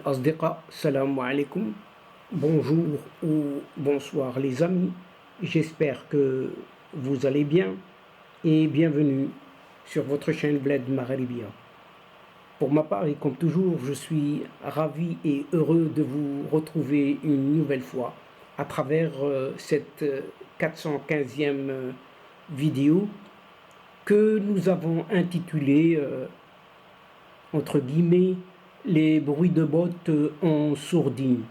Asdiqa, salam alaikum, bonjour ou bonsoir les amis, j'espère que vous allez bien et bienvenue sur votre chaîne Bled Maghribia. Pour ma part et comme toujours, je suis ravi et heureux de vous retrouver une nouvelle fois à travers cette 415e vidéo que nous avons intitulée entre guillemets les bruits de bottes en sourdine,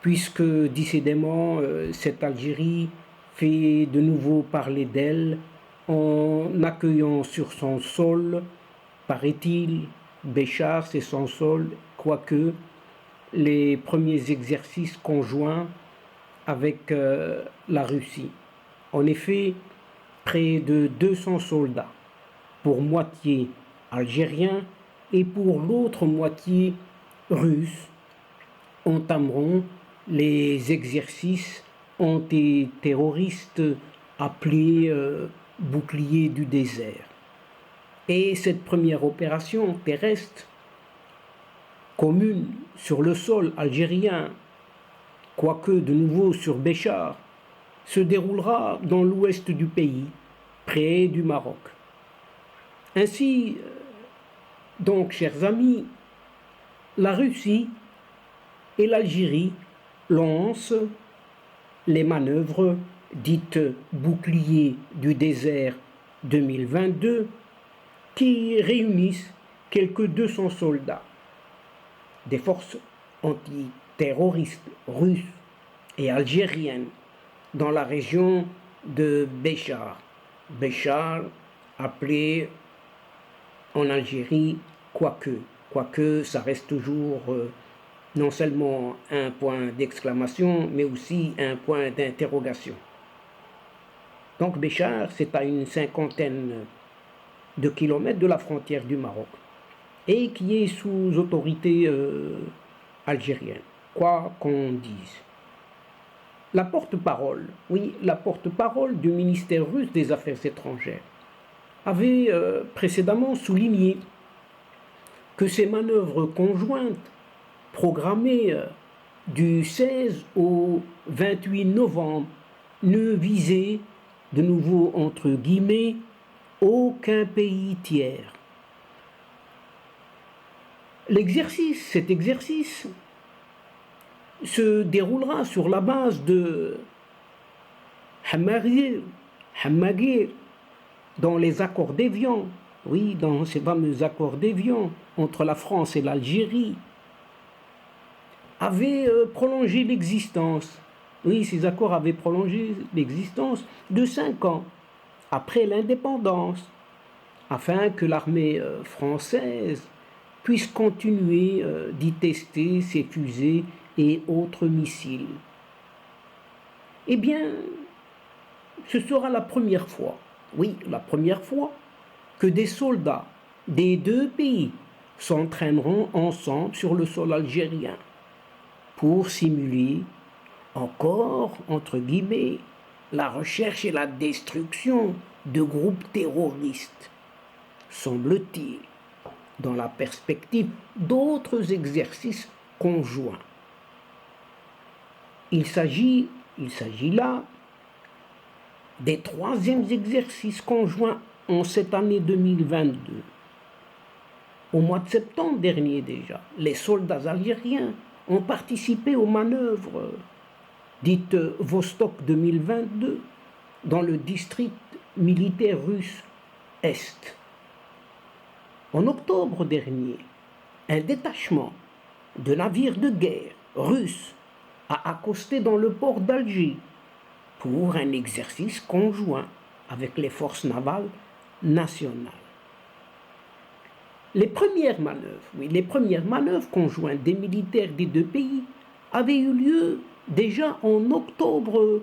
puisque décidément cette Algérie fait de nouveau parler d'elle en accueillant sur son sol, paraît-il, Béchar, c'est son sol, quoique les premiers exercices conjoints avec la Russie. En effet, près de 200 soldats, pour moitié algériens et pour l'autre moitié russes, entameront les exercices antiterroristes appelés bouclier du désert. Et cette première opération terrestre commune sur le sol algérien, quoique de nouveau sur Béchar, se déroulera dans l'ouest du pays, près du Maroc. Ainsi, donc, chers amis, la Russie et l'Algérie lancent les manœuvres dites bouclier du désert 2022 qui réunissent quelques 200 soldats des forces antiterroristes russes et algériennes dans la région de Béchar. Béchar, appelé en Algérie, quoique ça reste toujours non seulement un point d'exclamation, mais aussi un point d'interrogation. Donc Béchar, c'est à une cinquantaine de kilomètres de la frontière du Maroc, et qui est sous autorité algérienne, quoi qu'on dise. La porte-parole, oui, la porte-parole du ministère russe des Affaires étrangères, avait précédemment souligné que ces manœuvres conjointes programmées du 16 au 28 novembre ne visaient, de nouveau entre guillemets, aucun pays tiers. Cet exercice se déroulera sur la base de Hammaguir, dans les accords d'Évian, oui, dans ces fameux accords d'Évian entre la France et l'Algérie, avaient prolongé l'existence. Oui, ces accords avaient prolongé l'existence de 5 ans après l'indépendance, afin que l'armée française puisse continuer d'y tester ses fusées et autres missiles. Eh bien, ce sera la première fois, oui, la première fois, que des soldats des deux pays s'entraîneront ensemble sur le sol algérien pour simuler, encore entre guillemets, la recherche et la destruction de groupes terroristes, semble-t-il, dans la perspective d'autres exercices conjoints. Il s'agit là des troisièmes exercices conjoints en cette année 2022. Au mois de septembre dernier déjà, les soldats algériens ont participé aux manœuvres dites Vostok 2022 dans le district militaire russe Est. En octobre dernier, un détachement de navires de guerre russes a accosté dans le port d'Alger pour un exercice conjoint avec les forces navales nationales. Les premières manœuvres conjointes des militaires des deux pays avaient eu lieu déjà en octobre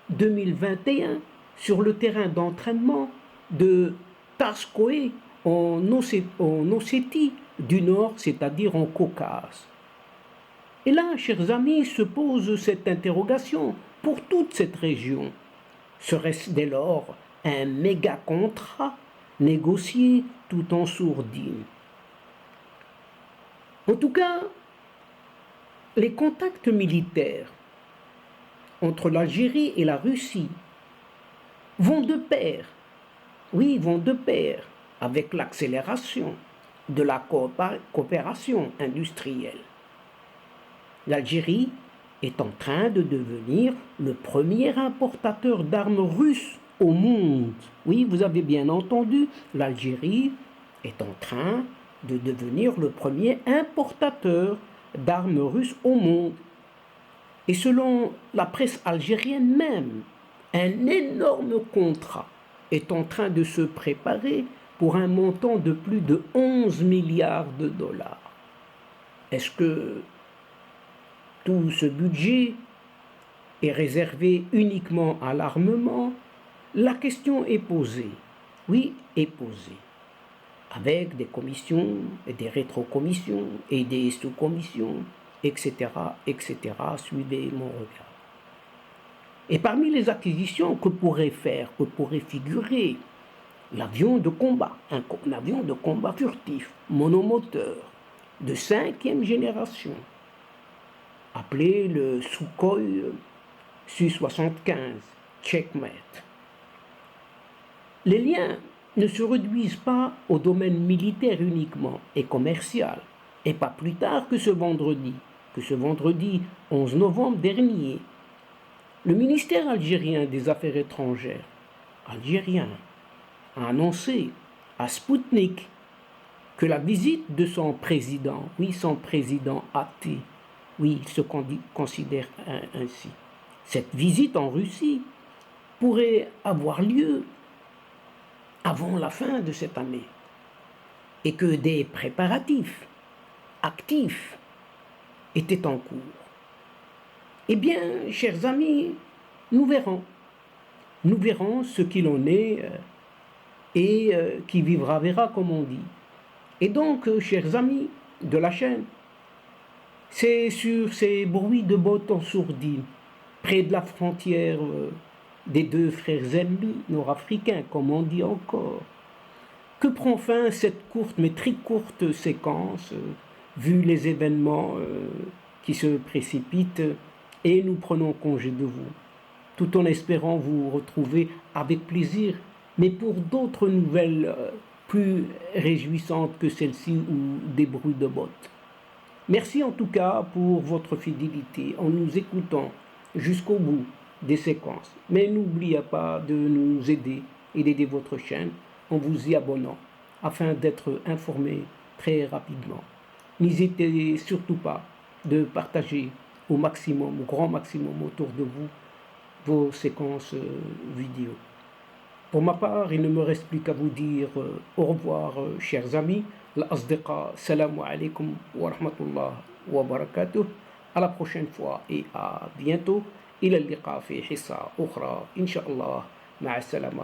2021 sur le terrain d'entraînement de Tarskoé en Ossétie du Nord, c'est-à-dire en Caucase. Et là, chers amis, se pose cette interrogation pour toute cette région. Serait-ce dès lors un méga contrat négocié tout en sourdine? En tout cas, les contacts militaires entre l'Algérie et la Russie vont de pair, oui, vont de pair avec l'accélération de la coopération industrielle. L'Algérie est en train de devenir le premier importateur d'armes russes au monde. Oui, vous avez bien entendu, l'Algérie est en train de devenir le premier importateur d'armes russes au monde. Et selon la presse algérienne même, un énorme contrat est en train de se préparer pour un montant de plus de 11 milliards de dollars. Est-ce que tout ce budget est réservé uniquement à l'armement? La question est posée. Oui, est posée. Avec des commissions, et des rétrocommissions et des sous-commissions, etc., etc. Suivez mon regard. Et parmi les acquisitions que pourrait figurer l'avion de combat, un avion de combat furtif, monomoteur, de 5e génération, appelé le Sukhoi Su-75 Checkmate. Les liens ne se réduisent pas au domaine militaire uniquement et commercial, et pas plus tard que ce vendredi 11 novembre dernier, le ministère algérien des Affaires étrangères algérien a annoncé à Sputnik que la visite de son président, oui, son président athée, oui, il se considère ainsi, cette visite en Russie pourrait avoir lieu avant la fin de cette année et que des préparatifs actifs étaient en cours. Eh bien, chers amis, nous verrons. Nous verrons ce qu'il en est et qui vivra verra, comme on dit. Et donc, chers amis de la chaîne, c'est sur ces bruits de bottes en sourdine, près de la frontière des deux frères ennemis nord-africains, comme on dit encore, que prend fin cette courte mais très courte séquence, vu les événements qui se précipitent, et nous prenons congé de vous, tout en espérant vous retrouver avec plaisir, mais pour d'autres nouvelles plus réjouissantes que celle-ci ou des bruits de bottes. Merci en tout cas pour votre fidélité en nous écoutant jusqu'au bout des séquences. Mais n'oubliez pas de nous aider et d'aider votre chaîne en vous y abonnant afin d'être informé très rapidement. N'hésitez surtout pas de partager au maximum, au grand maximum autour de vous, vos séquences vidéo. Pour ma part, il ne me reste plus qu'à vous dire au revoir, chers amis. L'asdiqa, salam alaikum wa rahmatullah wa barakatuh. À la prochaine fois et à bientôt. إلى اللقاء في حصة أخرى إن شاء الله. مع السلامة.